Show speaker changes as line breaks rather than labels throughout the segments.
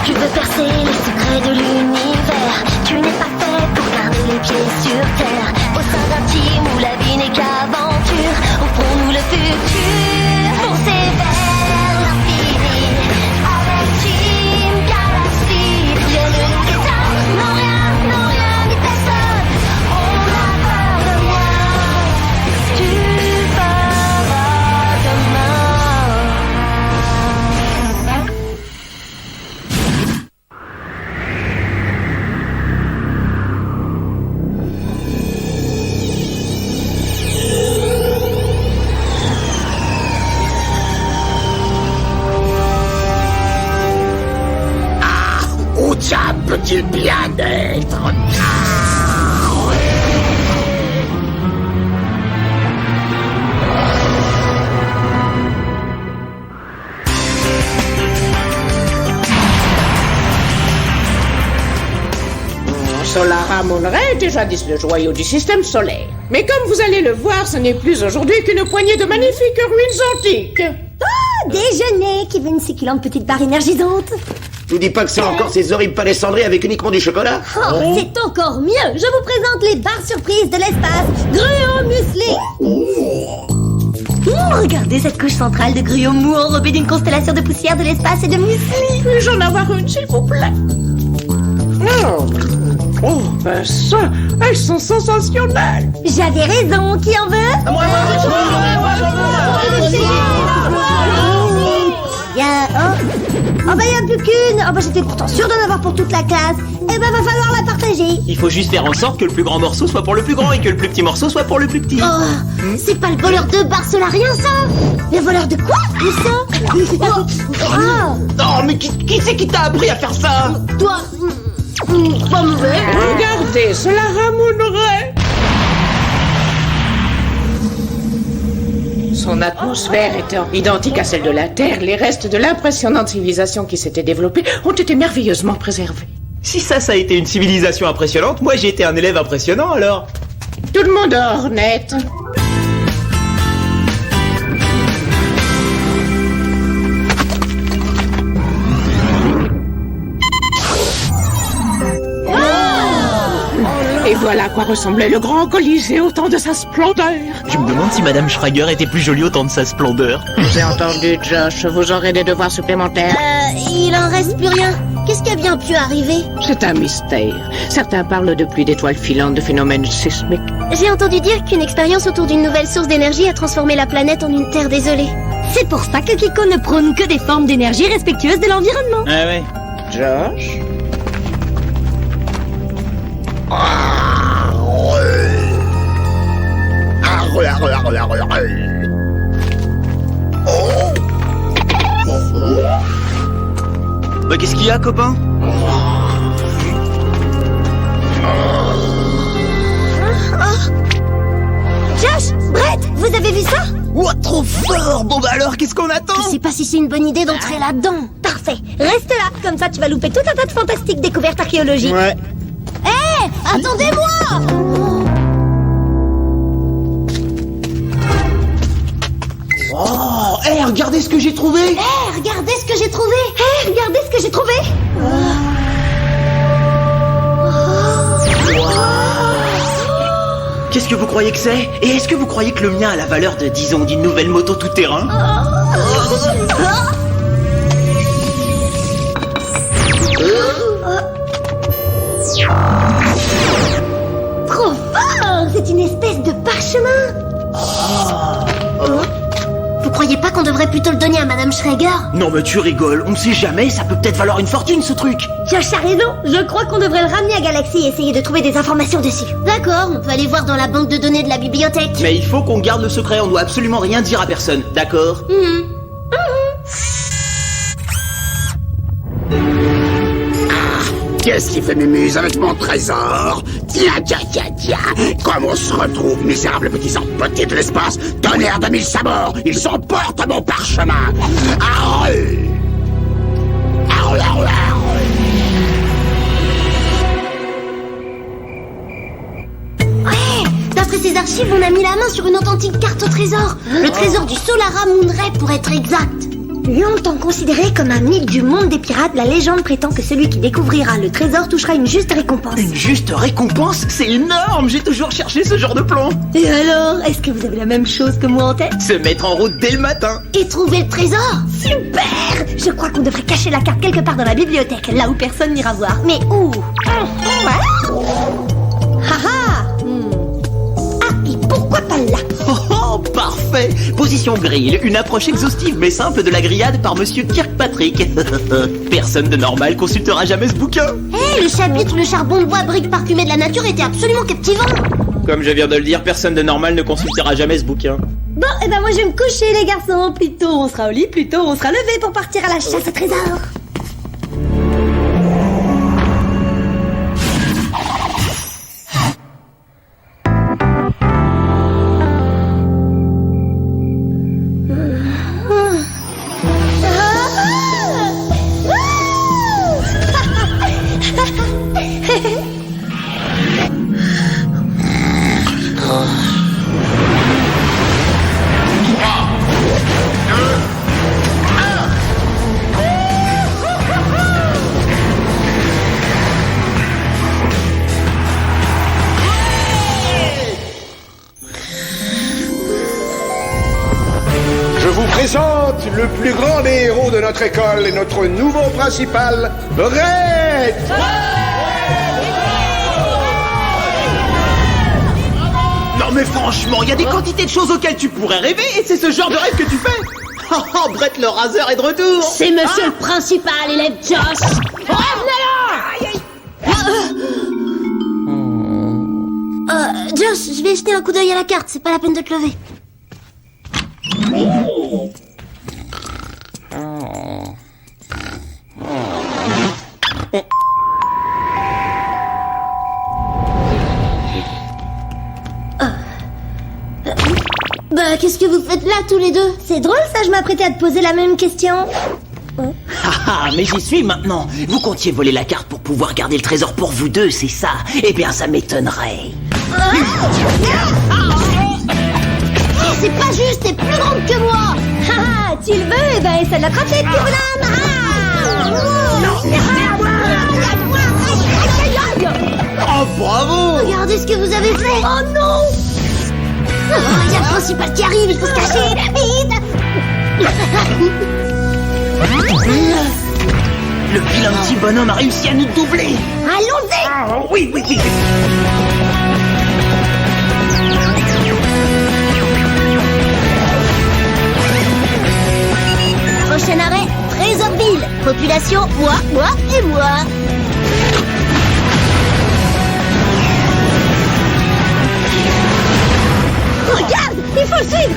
Tu veux percer les secrets de l'univers. Tu n'es pas fait pour garder les pieds sur terre. Au sein d'un team où la vie n'est qu'aventure, offrons-nous le futur. Foncez vers l'infini avec Team Galaxy. Rien ne nous éteint, non rien ni personne. On n'a peur de rien. Tu feras demain.
Où ça peut-il bien être?
Solara Moonray était jadis le joyau du système solaire. Mais comme vous allez le voir, ce n'est plus aujourd'hui qu'une poignée de magnifiques ruines antiques.
Oh, déjeuner, qui veut une succulente petite barre énergisante.
Tu dis pas que c'est encore ces horribles palais cendrés avec uniquement du chocolat?
Oh, c'est encore mieux. Je vous présente les barres surprises de l'espace. Gruau muesli. Regardez cette couche centrale de gruau mou enrobée d'une constellation de poussière de l'espace et de muesli.
Puis-je en avoir une, s'il vous plaît? Oh, ben ça, elles sont sensationnelles.
J'avais raison. Qui en veut? Oh bah y'a plus qu'une. Oh bah j'étais pourtant sûre d'en avoir pour toute la classe. Eh bah va falloir la partager.
Il faut juste faire en sorte que le plus grand morceau soit pour le plus grand et que le plus petit morceau soit pour le plus petit.
Oh, c'est pas le voleur de barres solarien ça? Le voleur de quoi? Où ça? Oh,
Non, mais qui c'est qui t'a appris à faire ça?
toi, pas mauvais.
Regardez, Solara Moonray. Son atmosphère étant identique à celle de la Terre, les restes de l'impressionnante civilisation qui s'était développée ont été merveilleusement préservés.
Si ça a été une civilisation impressionnante, moi j'ai été un élève impressionnant alors.
Tout le monde dort, net. Et voilà à quoi ressemblait le grand Colisée au temps de sa splendeur.
Je me demande si Madame Schrager était plus jolie au temps de sa splendeur.
J'ai entendu, Josh, vous aurez des devoirs supplémentaires.
Il en reste plus rien. Qu'est-ce qui a bien pu arriver?
C'est un mystère. Certains parlent de pluies d'étoiles filantes, de phénomènes sismiques.
J'ai entendu dire qu'une expérience autour d'une nouvelle source d'énergie a transformé la planète en une terre désolée. C'est pour ça que Kiko ne prône que des formes d'énergie respectueuses de l'environnement.
Ah ouais.
Josh?
Bah qu'est-ce qu'il y a, copain?
Josh, Brett, vous avez vu ça?
Ouah, trop fort! Bon bah alors, qu'est-ce qu'on attend?
Je sais pas si c'est une bonne idée d'entrer là-dedans. Parfait, reste là, comme ça tu vas louper tout un tas de fantastiques découvertes archéologiques.
Ouais.
Hé, attendez-moi!
Oh, hé, regardez ce que j'ai trouvé!
Hé, regardez ce que j'ai trouvé! Hé, regardez ce que j'ai trouvé!
Qu'est-ce que vous croyez que c'est? Et est-ce que vous croyez que le mien a la valeur de, disons, d'une nouvelle moto tout-terrain?
Trop fort! C'est une espèce de parchemin! Vous croyez pas qu'on devrait plutôt le donner à Madame Schrager?
Non mais tu rigoles, on sait jamais, ça peut peut-être valoir une fortune ce truc!
Josh a raison, je crois qu'on devrait le ramener à Galaxy et essayer de trouver des informations dessus. D'accord, on peut aller voir dans la banque de données de la bibliothèque.
Mais il faut qu'on garde le secret, on doit absolument rien dire à personne, d'accord?
Qu'est-ce qui fait mémuse avec mon trésor? Tiens. Comme on se retrouve, misérables petits empotés de l'espace, tonnerre de 1000 sabords, ils emportent mon parchemin. Arreux!
Ouais, d'après ces archives, on a mis la main sur une authentique carte au trésor. Le trésor du Solara Moonray pour être exact. Longtemps considéré comme un mythe du monde des pirates, la légende prétend que celui qui découvrira le trésor touchera une juste récompense.
Une juste récompense? C'est énorme! J'ai toujours cherché ce genre de plan!
Et alors, est-ce que vous avez la même chose que moi en tête?
Se mettre en route dès le matin!
Et trouver le trésor? Super! Je crois qu'on devrait cacher la carte quelque part dans la bibliothèque, là où personne n'ira voir. Mais où? Haha! Ah, et pourquoi pas là?
Oh, parfait! Position grille, une approche exhaustive mais simple de la grillade par Monsieur Kirkpatrick. Personne de normal consultera jamais ce bouquin.
Le chapitre Le charbon de bois, brique parfumée de la nature était absolument captivant.
Comme je viens de le dire, personne de normal ne consultera jamais ce bouquin.
Bon, et ben moi je vais me coucher les garçons. Plus tôt on sera au lit, plus tôt on sera levé pour partir à la chasse au trésor.
Je vous présente le plus grand des héros de notre école et notre nouveau principal, Red!
Non mais franchement, il y a des quantités de choses auxquelles tu pourrais rêver et c'est ce genre de rêve que tu fais. Oh, Brett le raseur est de retour.
C'est monsieur le principal, élève Josh. Josh, je vais jeter un coup d'œil à la carte, c'est pas la peine de te lever. Bah, qu'est-ce que vous faites là tous les deux? C'est drôle ça, je m'apprêtais à te poser la même question.
Ah, mais j'y suis maintenant. Vous comptiez voler la carte pour pouvoir garder le trésor pour vous deux, c'est ça? Eh bien, ça m'étonnerait.
C'est pas juste, t'es plus grande que moi. Ah, tu le veux? Eh ben, essaie de l'attraper, Purlam.
Oh, bravo!
Regardez ce que vous avez fait. Oh non! Il y a le principal qui arrive, il faut se cacher. Vite!
Le vilain petit bonhomme a réussi à nous doubler.
Allons-y!
Oui, oui, oui.
Prochain arrêt, Trésorville. Population, moi et moi. Regarde, il faut le suivre.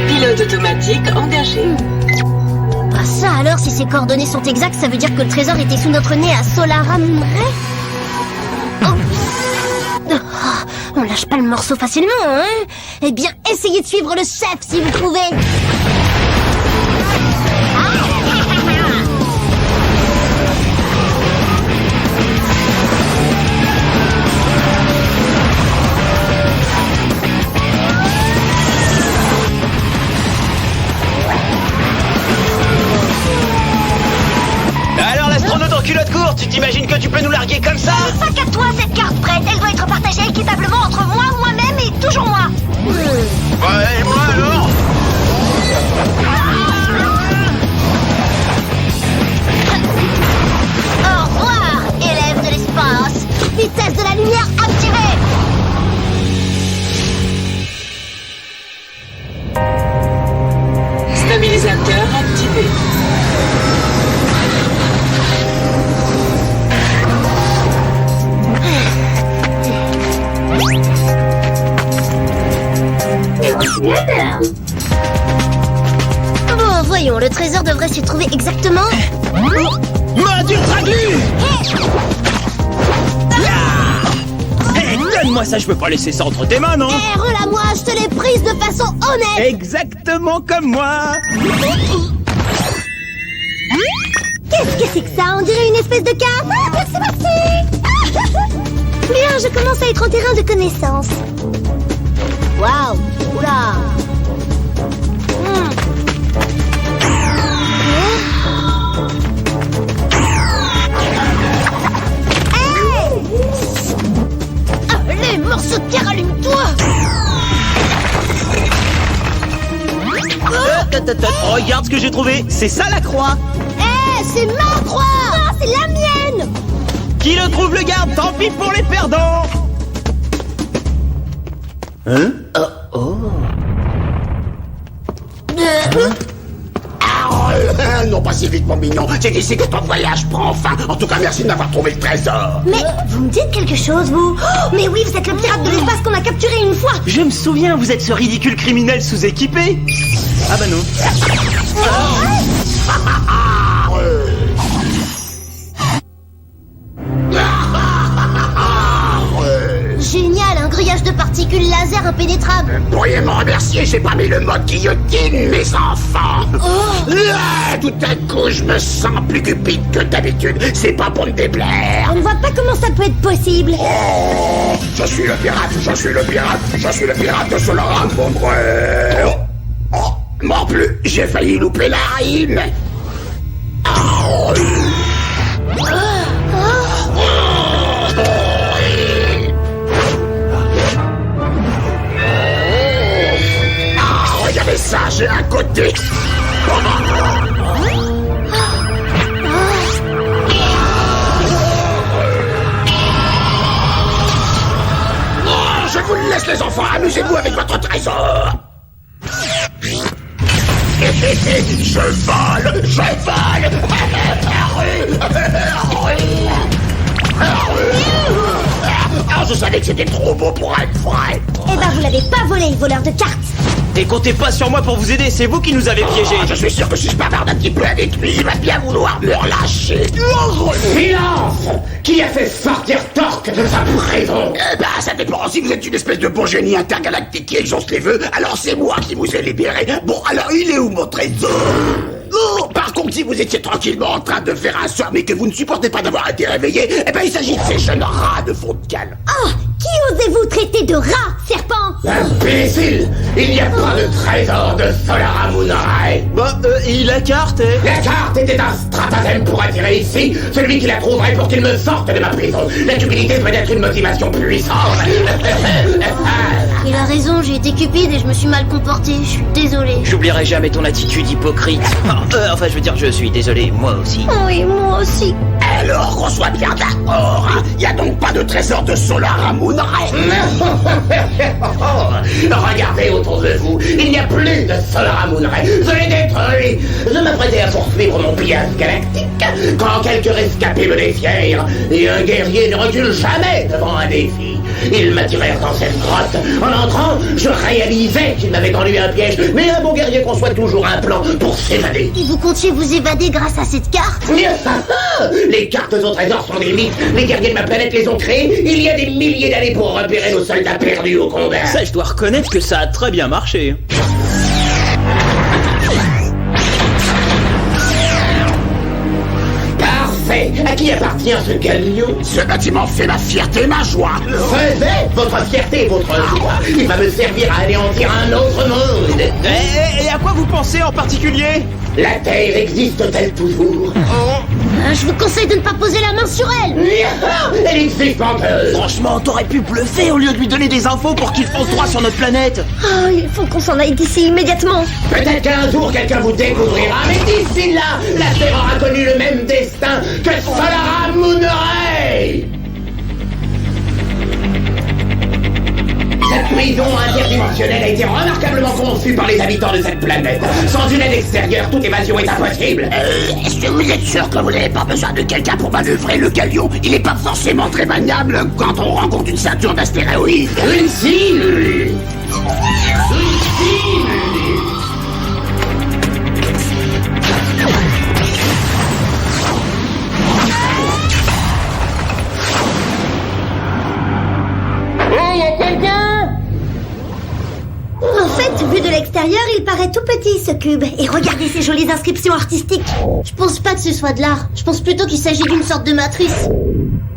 Pilote automatique engagé.
Bah ça alors, si ces coordonnées sont exactes, ça veut dire que le trésor était sous notre nez à Solaram Ray. On lâche pas le morceau facilement, hein? Eh bien, essayez de suivre le chef si vous pouvez.
Alors, l'astronaute en culotte courte, tu t'imagines que tu peux nous larguer comme ça?
Pas qu'à toi cette carte, Brett. Elle doit être partagée équitablement entre moi, moi-même et toujours moi.
Ouais, et moi alors?
Au revoir, élève de l'espace. Vitesse de la lumière activée.
Stabilisateur activé.
Bon, voyons, le trésor devrait s'y trouver exactement...
Mode ultra glue! Hey, donne-moi Dis-moi ça, je peux pas laisser ça entre tes mains, non?
Eh, relâche-moi, je te l'ai prise de façon honnête.
Exactement comme moi.
Qu'est-ce que c'est que ça? On dirait une espèce de carte. Ah, merci, merci. Bien, je commence à être en terrain de connaissance. Waouh. Oula. Allez, morceau de terre, allume-toi.
Regarde ce que j'ai trouvé. C'est ça la croix.
C'est ma croix. Ah, c'est la mienne.
Qui le trouve le garde. Tant pis pour les perdants. Hein?
Non, pas si vite, mon mignon. C'est ici que ton voyage prend fin. En tout cas, merci de m'avoir trouvé le trésor.
Mais vous me dites quelque chose, vous? Oh, mais oui, vous êtes le pirate de l'espace qu'on a capturé une fois.
Je me souviens, vous êtes ce ridicule criminel sous-équipé. Ah bah non.
Génial, un grillage de particules laser impénétrable.
Pourriez me remercier, j'ai pas mis le mode guillotine, mes enfants. Ah, tout à coup, je me sens plus cupide que d'habitude. C'est pas pour me déplaire.
On ne voit pas comment ça peut être possible.
Oh, je suis le pirate, je suis le pirate, je suis le pirate de Solara, mon frère. Oh, m'en plus, j'ai failli louper la rime. Oh. Regardez ça, j'ai un côté. Je vous le laisse, les enfants, amusez-vous avec votre trésor. Je vole, je vole. Ah, je savais que c'était trop beau pour être vrai.
Eh ben, vous l'avez pas volé, voleur de cartes.
Et comptez pas sur moi pour vous aider, c'est vous qui nous avez piégés.
Je suis sûr que si je bavarde un petit peu avec lui, il va bien vouloir me relâcher.
Silence! Qui a fait sortir Torque de sa prison?
Eh ben, ça dépend. Si vous êtes une espèce de bon génie intergalactique qui exauce les vœux, alors c'est moi qui vous ai libéré. Bon, alors il est où mon trésor? Oh, par contre, si vous étiez tranquillement en train de faire un sort, mais que vous ne supportez pas d'avoir été réveillé, eh ben, il s'agit de ces jeunes rats de fond de cale.
Oh, qui osez-vous traiter de rat, serpent?
Imbécile! Il n'y a pas de trésor de Solara Moonray!
Bah, et la carte
La carte était un stratagème pour attirer ici celui qui la trouverait pour qu'il me sorte de ma prison. La cupidité peut être une motivation puissante.
Il a raison, j'ai été cupide et je me suis mal comporté, je suis désolée.
J'oublierai jamais ton attitude hypocrite. Enfin, je veux dire, je suis désolé, moi aussi.
Oui, moi aussi.
Alors qu'on soit bien d'accord, hein. Y a donc pas de trésor de Solara Moonray?
Regardez autour de vous, il n'y a plus de Solara Moonray. Je l'ai détruit. Je m'apprêtais à poursuivre mon pillage galactique quand quelques rescapés me défièrent. Et un guerrier ne recule jamais devant un défi. Ils m'attirèrent dans cette grotte. En entrant, je réalisais qu'ils m'avaient tendu un piège. Mais un bon guerrier conçoit toujours un plan pour s'évader.
Et vous comptiez vous évader grâce à cette carte?
Les cartes au trésor sont des mythes. Les guerriers de ma planète les ont créés il y a des milliers d'années pour repérer nos soldats perdus au combat.
Ça, je dois reconnaître que ça a très bien marché.
Parfait. À qui appartient ce galion?
Ce bâtiment fait ma fierté, ma joie.
Faisait votre fierté, votre joie. Il va me servir à anéantir un autre monde.
Et à quoi vous pensez en particulier?
La Terre existe-t-elle toujours?
Je vous conseille de ne pas poser la main sur elle.
Elle existe menteuse.
Franchement, t'aurais pu bluffer au lieu de lui donner des infos pour qu'il fonce droit sur notre planète.
Oh, il faut qu'on s'en aille d'ici immédiatement.
Peut-être qu'un jour quelqu'un vous découvrira, mais d'ici là, la Terre aura connu le même destin que Solara Moonray. Cette prison interdimensionnelle a été remarquablement conçue par les habitants de cette planète. Sans une aide extérieure, toute évasion est impossible.
Est-ce que vous êtes sûr que vous n'avez pas besoin de quelqu'un pour manœuvrer le galion? Il n'est pas forcément très maniable quand on rencontre une ceinture d'astéroïdes.
Une cible.
paraît tout petit, ce cube. Et regardez ces jolies inscriptions artistiques. Je pense pas que ce soit de l'art. Je pense plutôt qu'il s'agit d'une sorte de matrice.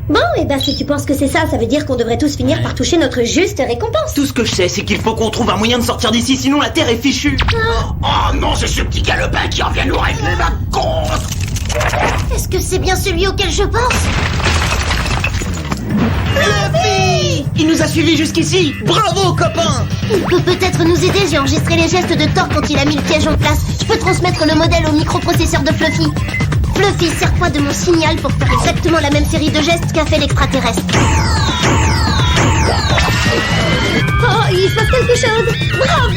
Bon, et ben si tu penses que c'est ça, ça veut dire qu'on devrait tous finir par toucher notre juste récompense.
Tout ce que je sais, c'est qu'il faut qu'on trouve un moyen de sortir d'ici, sinon la Terre est fichue.
Oh non, c'est ce petit galopin qui en vient nous régler ma compte.
Est-ce que c'est bien celui auquel je pense? Fluffy!
Il nous a suivis jusqu'ici. Bravo, copain.
Il peut peut-être nous aider, j'ai enregistré les gestes de Thor quand il a mis le piège en place. Je peux transmettre le modèle au microprocesseur de Fluffy. Fluffy, sers-toi de mon signal pour faire exactement la même série de gestes qu'a fait l'extraterrestre. Oh, il se passe quelque chose! Bravo!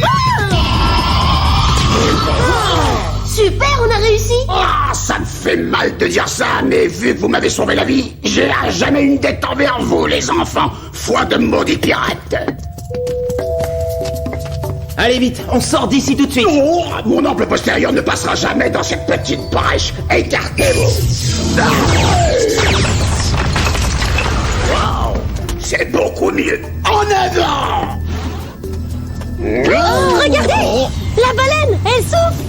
Super, on a réussi!
Ah, ça me fait mal de dire ça, mais vu que vous m'avez sauvé la vie, j'ai à jamais une dette envers vous, les enfants. Foi de maudits pirates.
Allez vite, on sort d'ici tout de suite.
Oh, mon ample postérieur ne passera jamais dans cette petite brèche. Écartez-vous. Wow, c'est beaucoup mieux. En avant.
Oh, regardez! La baleine, elle souffle!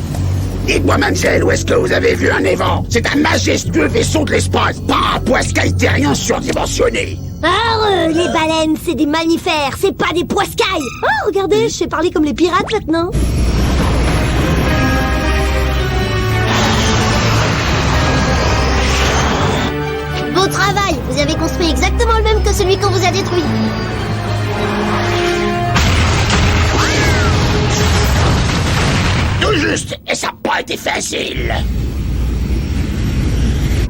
Dites-moi, mademoiselle, où est-ce que vous avez vu un évent? C'est un majestueux vaisseau de l'espace, pas un poiscaille terrien surdimensionné.
Ah, les baleines, c'est des mammifères, c'est pas des poiscailles! Oh, regardez, je sais parler comme les pirates maintenant! Beau travail! Vous avez construit exactement le même que celui qu'on vous a détruit!
Tout juste, et ça n'a pas été facile.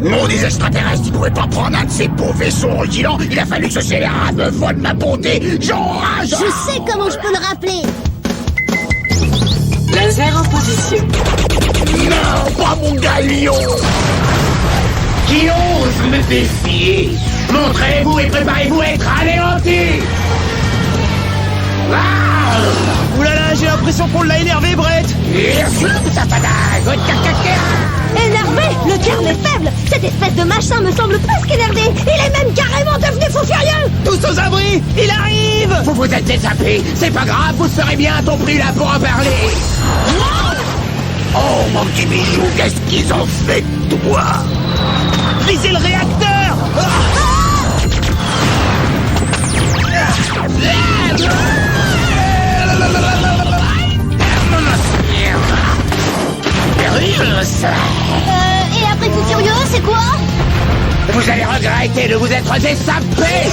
Maudits extraterrestres, ils pouvaient pas prendre un de ces beaux vaisseaux rutilants. Il a fallu que ce scélérat me vole ma bonté. J'enrage.
Je sais comment je peux le rappeler!
Laser en position.
Non, pas mon galion.
Qui ose me défier? Montrez-vous et préparez-vous à être anéantis!
Oulala, j'ai l'impression qu'on l'a énervé, Brett.
Énervé? Le terme est faible! Cette espèce de machin me semble presque énervé! Il est même carrément devenu fou furieux!
Tous aux abris, il arrive.
Vous vous êtes échappés, c'est pas grave, vous serez bientôt pris là pour en parler!
Oh, mon petit bijou, qu'est-ce qu'ils ont fait de toi?
Visez le réacteur.
Et après fou furieux, c'est quoi?
Vous allez regretter de vous être échappés!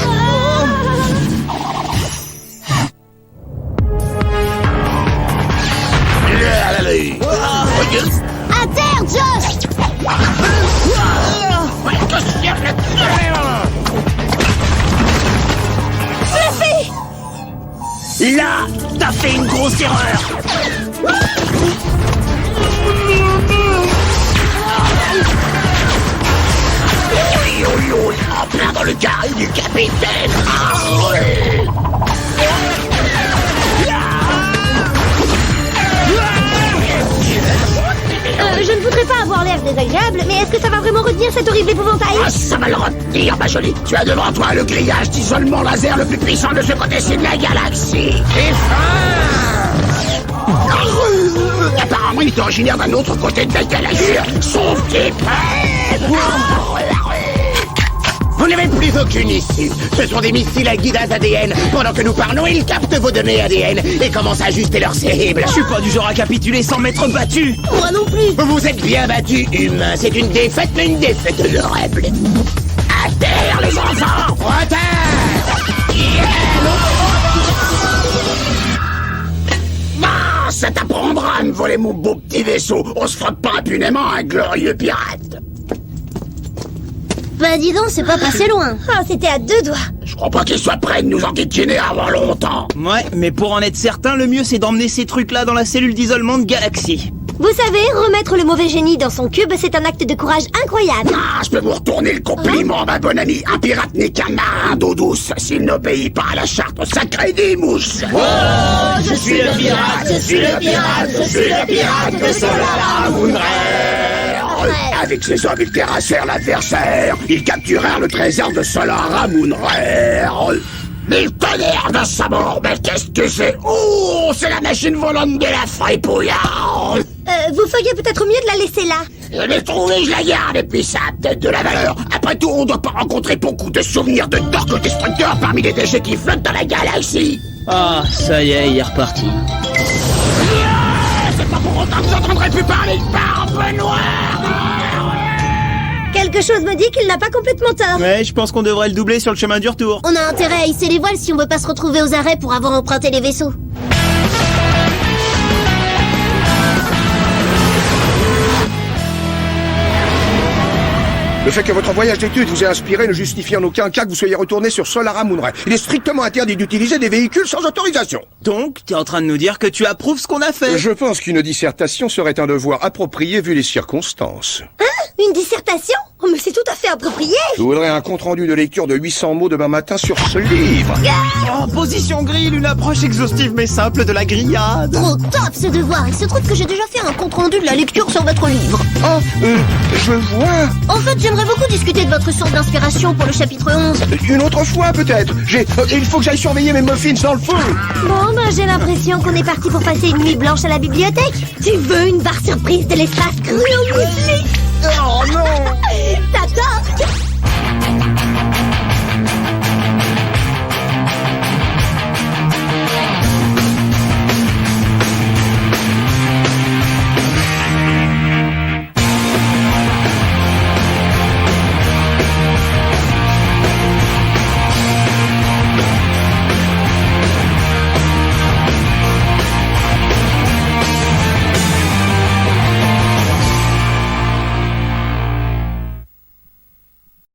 À terre, Josh! Fluffy!
Là, t'as fait une grosse erreur.
En plein dans le carré du capitaine. Ah, ouais.
Je ne voudrais pas avoir l'air désagréable, mais est-ce que ça va vraiment retenir cet horrible épouvantail?
Ah, ça va le retenir, ma jolie. Tu as devant toi le grillage d'isolement laser le plus puissant de ce côté-ci de la galaxie. Apparemment, il est originaire d'un autre côté de la galaxie. Sauf qu'il
Vous n'avez plus aucune issue. Ce sont des missiles à guidage ADN. Pendant que nous parlons, ils captent vos données ADN et commencent à ajuster leur cible.
Je suis pas du genre à capituler sans m'être battu.
Moi non plus!
Vous vous êtes bien battus, humains. C'est une défaite, mais une défaite honorable. À terre, les enfants! À terre!
Ah, ça t'apprendra à me voler mon beau petit vaisseau. On se frotte pas impunément à un glorieux pirate.
Bah dis donc, c'est pas passé loin. Ah, c'était à 2 doigts.
Je crois pas qu'il soit prêt de nous enquiquiner avant longtemps.
Ouais, mais pour en être certain, le mieux c'est d'emmener ces trucs-là dans la cellule d'isolement de Galaxy.
Vous savez, remettre le mauvais génie dans son cube, c'est un acte de courage incroyable.
Ah, je peux vous retourner le compliment, ma bonne amie. Un pirate n'est qu'un marin d'eau douce s'il n'obéit pas à la charte sacrée des mouches.
Je suis le pirate, je suis le pirate, je suis le pirate de Solar Amun-Re.
Avec ses hommes, ils terrassèrent l'adversaire. Ils capturèrent le trésor de Solar Amun-Re. Mille tonnerres de sabord, mais qu'est-ce que c'est? Oh, c'est la machine volante de la fripouillarde.
Vous feriez peut-être mieux de la laisser là.
Je l'ai trouvée, je la garde, et puis ça a peut-être de la valeur. Après tout, on doit pas rencontrer beaucoup de souvenirs de Dork Destructeur parmi les déchets qui flottent dans la galaxie.
Ah, ça y est, il est reparti.
C'est pas pour autant que j'entendrai plus parler de barbe noire.
Quelque chose me dit qu'il n'a pas complètement tort.
Ouais, je pense qu'on devrait le doubler sur le chemin du retour.
On a intérêt à hisser les voiles si on veut pas se retrouver aux arrêts pour avoir emprunté les vaisseaux.
Le fait que votre voyage d'études vous ait inspiré ne justifie en aucun cas que vous soyez retourné sur Solara Moonray. Il est strictement interdit d'utiliser des véhicules sans autorisation.
Donc, t'es en train de nous dire que tu approuves ce qu'on a fait?
Je pense qu'une dissertation serait un devoir approprié vu les circonstances.
Une dissertation? Oh, mais c'est tout à fait approprié.
Je voudrais un compte-rendu de lecture de 800 mots demain matin sur ce livre.
Oh, position grille, une approche exhaustive mais simple de la grillade.
Trop top ce devoir. Il se trouve que j'ai déjà fait un compte-rendu de la lecture sur votre livre.
Ah, je vois.
En fait, j'aimerais beaucoup discuter de votre source d'inspiration pour le chapitre 11.
Une autre fois peut-être. Il faut que j'aille surveiller mes muffins dans le feu.
Bon, ben j'ai l'impression qu'on est parti pour passer une nuit blanche à la bibliothèque. Tu veux une barre surprise de l'espace cru au muesli?
Oh non.
T'as tort.